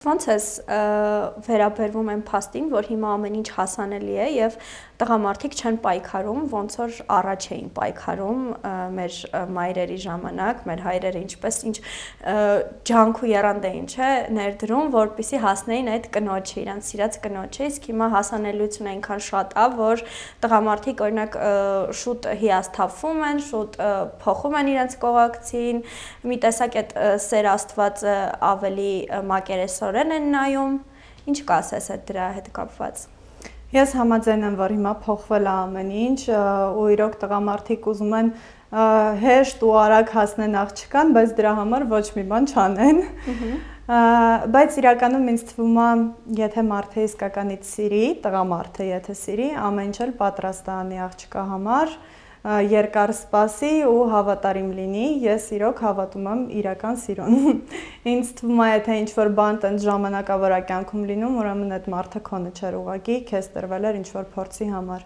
Ոնց ես վերաբերվում այն փաստին, որ հիմա ամեն ինչ հասանելի է եւ տղամարդիկ չեն պայքարում, ոնց որ առաջ էին պայքարում մեր մայրերի ժամանակ, մեր հայրերը ինչպես ինչ ջանք ու եռանդ էին, չէ, ներդրում, որպեսզի հասնեին այդ կնոջը, իրանց սիրած կնոջը, իսկ հիմա հասանելիությունը այնքան շատ է, որ տղամարդիկ օրինակ շուտ հիասթափվում են, շուտ փոխում են իրենց կողակցին, մի տեսակ այդ սեր Աստվածը ավելի մակերեսորեն են նայում, ինչ կասես այդ դրա հետ կապված։ Ես համաձայն եմ, որ հիմա փոխվել է ամեն ինչ, ու իրոք տղամարդիկ ուզում են հեշտ ու արագ հասնեն աղջկան, բայց դրա համար ոչ մի բան չանեն։ Բայց իրականում ինձ թվում է, եթե մարդը իսկականից սիրի, տղամարդը եթե սիրի, ամեն ինչ էլ պատրաստ է անի աղջկա համար, երկար սպասի ու հավատարիմ լինի, ես իրոք հավատում եմ իրական սիրուն։ Ինձ թվում է, եթե ինչ-որ բան տենց ժամանակավոր է կյանքում լինում, ուրեմն այդ մարդը քոնը չէր ուղղակի, քեզ տրվել էր ինչ-որ փորձի համար։